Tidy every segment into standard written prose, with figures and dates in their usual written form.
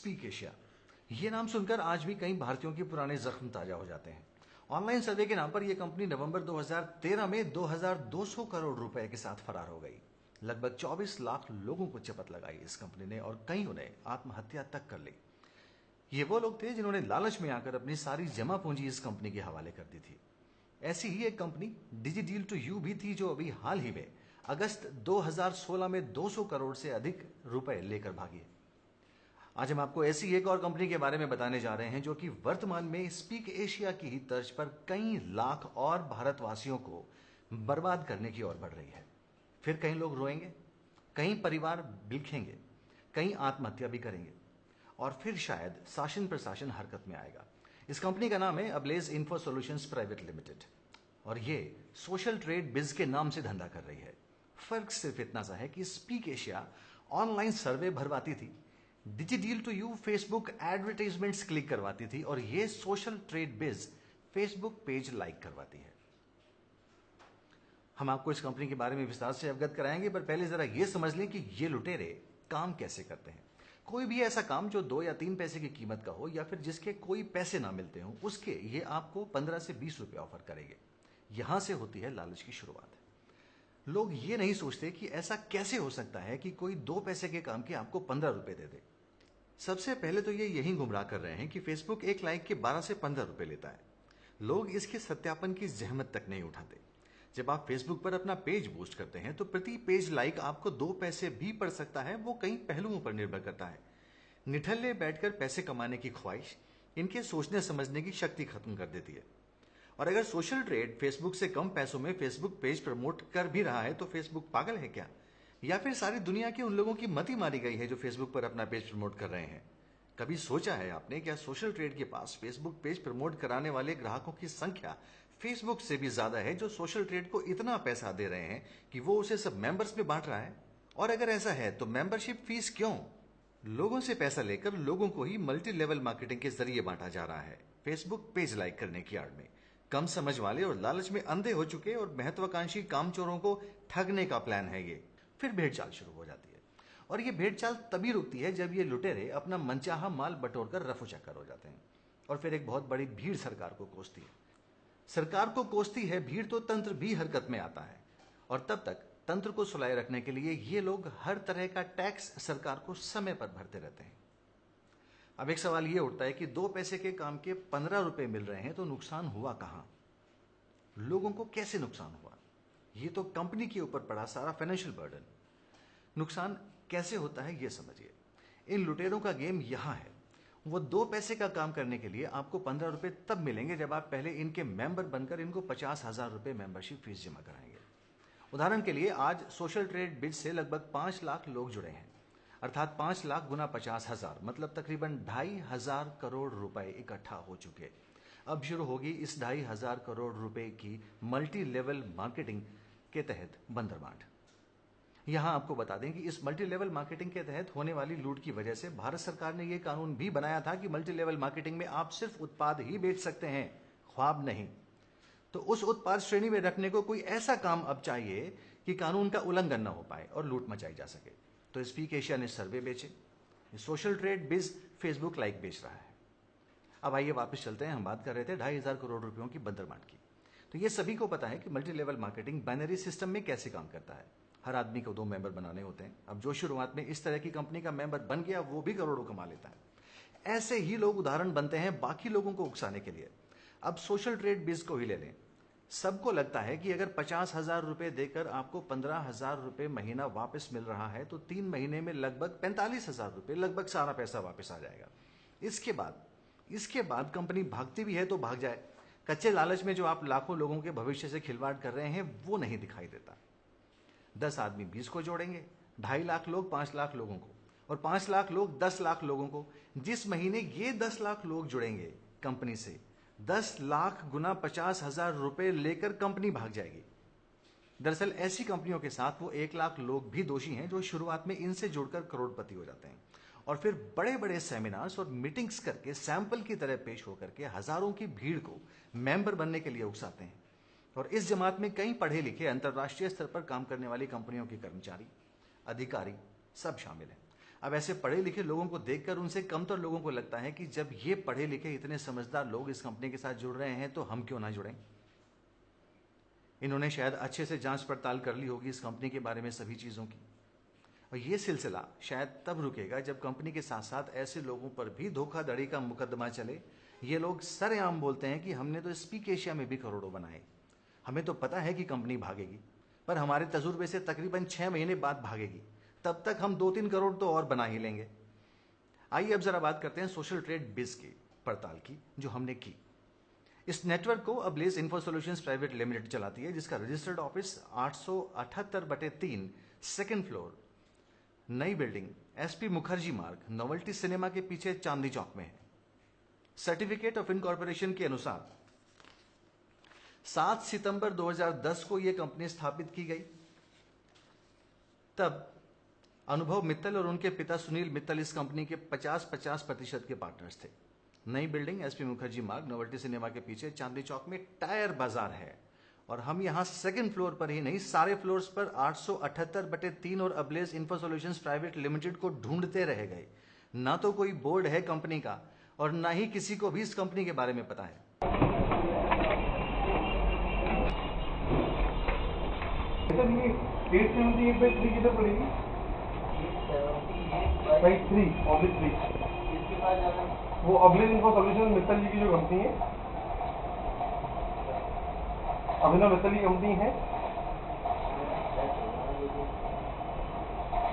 Speak Asia, ये नाम सुनकर आज भी कई भारतीयों के पुराने जख्म ताजा हो जाते हैं। ऑनलाइन सर्वे के नाम पर यह कंपनी नवंबर 2013 में 2200 करोड़ रुपए के साथ फरार हो गई। लगभग 24 लाख लोगों को चपत लगाई इस कंपनी ने और कईयों ने आत्महत्या तक कर ली। ये वो लोग थे जिन्होंने लालच में आकर अपनी सारी जमा पूंजी इस कंपनी के हवाले कर दी थी। ऐसी ही एक कंपनी डिजिडील टू यू भी थी, जो अभी हाल ही में अगस्त 2016 में 200 करोड़ से अधिक रुपए लेकर भागी है। आज हम आपको ऐसी एक और कंपनी के बारे में बताने जा रहे हैं जो कि वर्तमान में स्पीक एशिया की ही तर्ज पर कई लाख और भारतवासियों को बर्बाद करने की ओर बढ़ रही है। फिर कई लोग रोएंगे, कई परिवार बिलखेंगे, कई आत्महत्या भी करेंगे और फिर शायद शासन प्रशासन हरकत में आएगा। इस कंपनी का नाम है अबलेज इन्फो सॉल्यूशंस प्राइवेट लिमिटेड और ये सोशल ट्रेड बिज के नाम से धंधा कर रही है। फर्क सिर्फ इतना सा है कि स्पीक एशिया ऑनलाइन सर्वे भरवाती थी, Digideal to you Facebook advertisements click करवाती थी और ये social trade biz Facebook page like करवाती है। हम आपको इस कंपनी के बारे में विस्तार से अवगत कराएंगे, पर पहले जरा ये समझ लें कि ये लुटेरे काम कैसे करते हैं। कोई भी ऐसा काम जो 2 या 3 पैसे की कीमत का हो या फिर जिसके कोई पैसे ना मिलते हो, उसके ये आपको 15 से 20 रुपए ऑफर करेंगे। यहां से होती है लालच की शुरुआत। लोग ये नहीं सोचते कि ऐसा कैसे हो सकता है कि कोई 2 पैसे के काम के आपको 15 रुपए दे दे। सबसे पहले तो ये यही गुमराह कर रहे हैं कि फेसबुक एक लाइक के 12 से 15 रुपए लेता है। लोग इसके सत्यापन की जहमत तक नहीं उठाते। जब आप फेसबुक पर अपना पेज बूस्ट करते हैं तो प्रति पेज लाइक आपको 2 पैसे भी पड़ सकता है। वो कई पहलुओं पर निर्भर करता है। निठल्ले बैठकर पैसे कमाने की ख्वाहिश इनके सोचने समझने की शक्ति खत्म कर देती है। और अगर सोशल ट्रेड फेसबुक से कम पैसों में फेसबुक पेज प्रमोट कर भी रहा है तो फेसबुक पागल है क्या? या फिर सारी दुनिया के उन लोगों की मति मारी गई है जो फेसबुक पर अपना पेज प्रमोट कर रहे हैं? कभी सोचा है आपने क्या सोशल ट्रेड के पास फेसबुक पेज प्रमोट कराने वाले ग्राहकों की संख्या फेसबुक से भी ज्यादा है, जो सोशल ट्रेड को इतना पैसा दे रहे हैं कि वो उसे सब मेंबर्स में बांट रहा है? और अगर ऐसा है तो मेंबरशिप फीस क्यों? लोगों से पैसा लेकर लोगों को ही मल्टी लेवल मार्केटिंग के जरिए बांटा जा रहा है, फेसबुक पेज लाइक करने की आड़ में। कम समझ वाले और लालच में अंधे हो चुके और महत्वाकांक्षी कामचोरों को ठगने का प्लान है ये। फिर भेड़चाल शुरू हो जाती है और ये भेड़चाल तभी रुकती है जब ये लुटेरे अपना मनचाहा माल बटोरकर रफू चक्कर हो जाते हैं और फिर एक बहुत बड़ी भीड़ सरकार को कोसती है। सरकार को कोसती है भीड़ तो तंत्र भी हरकत में आता है और तब तक तंत्र को सुलाए रखने के लिए ये लोग हर तरह का टैक्स सरकार को समय पर भरते रहते हैं। अब एक सवाल ये उठता है कि 2 पैसे के काम के 15 रुपए मिल रहे हैं तो नुकसान हुआ कहां? लोगों को कैसे नुकसान हुआ? ये तो कंपनी के ऊपर पड़ा सारा फाइनेंशियल बर्डन। नुकसान कैसे होता है ये समझिए। इन लुटेरों का गेम यहां है। वो 2 पैसे का काम करने के लिए आपको 15 रुपए तब मिलेंगे जब आप पहले इनके मेंबर बनकर इनको 50,000 रुपए मेंबरशिप फीस जमा कराएंगे। उदाहरण के लिए आज सोशल ट्रेड बिज से लगभग 5 लाख लोग जुड़े हैं, अर्थात 5 लाख गुना 50,000 मतलब तकरीबन 2,500 करोड़ रुपए इकट्ठा हो चुके। अब शुरू होगी इस 2,500 करोड़ रुपए की मल्टी लेवल मार्केटिंग के तहत बंदरबांट। यहां आपको बता दें कि इस मल्टी लेवल मार्केटिंग के तहत होने वाली लूट की वजह से भारत सरकार ने यह कानून भी बनाया था कि मल्टी लेवल मार्केटिंग में आप सिर्फ उत्पाद ही बेच सकते हैं, ख्वाब नहीं। तो उस उत्पाद श्रेणी में रखने को कोई ऐसा काम अब चाहिए कि कानून का उल्लंघन न हो पाए और लूट मचाई जा सके। तो स्पीक एशिया ने सर्वे बेचे, social trade biz Facebook like बेच रहा है। अब आइए वापस चलते हैं। हम बात कर रहे थे 2,500 करोड़ रुपयों की बंदरबांट की। तो ये सभी को पता है कि multi level marketing binary system में कैसे काम करता है। हर आदमी को 2 मेंबर बनाने होते हैं। अब जो शुरुआत में इस तरह की कंपनी का मेंबर बन गया वो भी करोड़ों कमा लेता है। ऐसे ही लोग उदाहरण बनते हैं बाकी लोगों को उकसाने के लिए। अब सोशल ट्रेड बिज को ही ले लें। सबको लगता है कि अगर 50,000 रुपए देकर आपको 15,000 रुपए महीना वापस मिल रहा है तो 3 महीने में लगभग 45,000 रुपए, लगभग सारा पैसा वापस आ जाएगा। इसके बाद कंपनी भागती भी है तो भाग जाए। कच्चे लालच में जो आप लाखों लोगों के भविष्य से खिलवाड़ कर रहे हैं वो नहीं दिखाई देता। 10 आदमी 20 को जोड़ेंगे, 2.5 लाख लोग 5 लाख लोगों को और 5 लाख लोग 10 लाख लोगों को। जिस महीने ये 10 लाख लोग जुड़ेंगे कंपनी से, 10 लाख गुना 50,000 रुपए लेकर कंपनी भाग जाएगी। दरअसल ऐसी कंपनियों के साथ वो 1 लाख लोग भी दोषी हैं जो शुरुआत में इनसे जुड़कर करोड़पति हो जाते हैं और फिर बड़े बड़े सेमिनार्स और मीटिंग्स करके सैंपल की तरह पेश होकर के हजारों की भीड़ को मेंबर बनने के लिए उकसाते हैं। और इस जमात में कई पढ़े लिखे अंतर्राष्ट्रीय स्तर पर काम करने वाली कंपनियों के कर्मचारी, अधिकारी सब शामिल हैं। अब ऐसे पढ़े लिखे लोगों को देखकर उनसे कमतर लोगों को लगता है कि जब ये पढ़े लिखे इतने समझदार लोग इस कंपनी के साथ जुड़ रहे हैं तो हम क्यों ना जुड़ें। इन्होंने शायद अच्छे से जांच पड़ताल कर ली होगी इस कंपनी के बारे में सभी चीज़ों की, और ये सिलसिला शायद तब रुकेगा जब कंपनी के साथ साथ ऐसे लोगों पर भी धोखाधड़ी का मुकदमा चले। ये लोग सरेआम बोलते हैं कि हमने तो स्पीक एशिया में भी करोड़ों बनाए, हमें तो पता है कि कंपनी भागेगी, पर हमारे तजुर्बे से तकरीबन 6 महीने बाद भागेगी, तब तक हम 2-3 करोड़ तो और बना ही लेंगे। आइए अब जरा बात करते हैं सोशल ट्रेड बिज की पड़ताल की, जो हमने की। इस नेटवर्क को ablaze info solutions private limited चलाती है, जिसका रजिस्टर्ड ऑफिस 878/3 सेकेंड फ्लोर, नई बिल्डिंग, एसपी मुखर्जी मार्ग, नोवेल्टी सिनेमा के पीछे चांदनी चौक में है। सर्टिफिकेट ऑफ इनकॉर्पोरेशन के अनुसार 7 सितंबर 2010 को यह कंपनी स्थापित की गई। तब अनुभव मित्तल और उनके पिता सुनील मित्तल इस कंपनी के 50-50% के पार्टनर्स थे। नई बिल्डिंग, एसपी मुखर्जी मार्ग, नोवेल्टी सिनेमा के पीछे चांदनी चौक में टायर बाजार है, और हम यहां सेकंड फ्लोर पर ही नहीं, सारे फ्लोर्स पर 878/3 और ablaze info solutions private limited को ढूंढते रह गए। ना तो कोई बोर्ड है कंपनी का, और ना ही किसी को भी इस कंपनी के बारे में पता है। किधर पड़ेगी? 3 वो अब्लेज इन्फो सॉल्यूशन मित्तल जी की जो कंपनी है, अभिनव मित्तल की कंपनी है।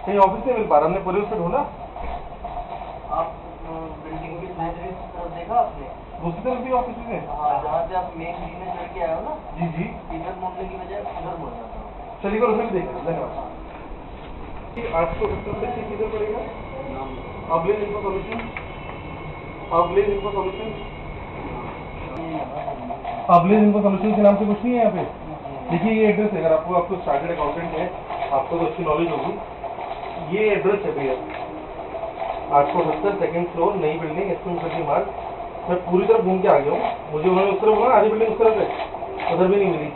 कहीं ऑफिस से मिल पा रहा, हमने पूरे उससे ढूंढा। आप बिल्डिंग की तरफ देखा आपने? दूसरी तरफ भी ऑफिस है। हाँ, जहाँ से आप मेन बिल्डिंग में चढ़ के आए हो ना, जी जी, इधर मोड़ने की बजाय उधर मोड़ जाता हूँ। चलिए उसमें भी देखा। धन्यवाद। 870 से किधर पड़ेगा? Ablaze info solution, ablaze info solution, ablaze info solution के नाम से कुछ नहीं है यहाँ पे। देखिए ये एड्रेस है, अगर आपको चार्टर्ड अकाउंटेंट है, आपको तो अच्छी नॉलेज होगी। ये एड्रेस है भैया, 870 सेकंड फ्लोर, नई बिल्डिंग, एसपी मुखर्जी मार्ग। मैं पूरी तरफ घूम के आ गया हूँ। मुझे उन्होंने उस तरफ बोला, आधी बिल्डिंग उस तरफ है, उधर भी नहीं मिली।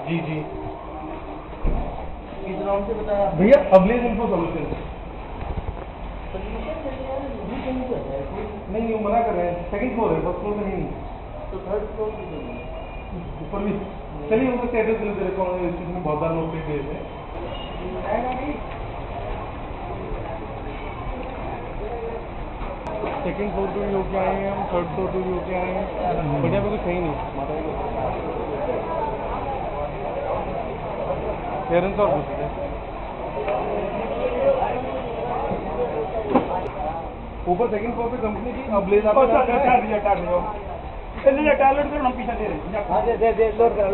जी जी, किस नाम से बताया भैया? Ablaze info solution. नहीं, वो मना कर रहे हैं। सेकंड फ्लोर है, फर्स्ट फ्लोर में नहीं। तो थर्ड फ्लोर ऊपर भी। चलिए उधर से एड्रेस दे रखा हूँ, इस चीज में बहुत सारे लोग भेज हैं। सेकंड फ्लोर पे भी होके आए हैं हम, थर्ड फ्लोर पे भी होके आए हैं, बढ़िया पे कुछ सही नहीं। पेरेंट्स और पूछते हैं ऊपर सेकंड फ्लोर पे कंपनी की अब्लेज टैलेंट करो, हम पीछे दे रहे हैं। दे लोड करा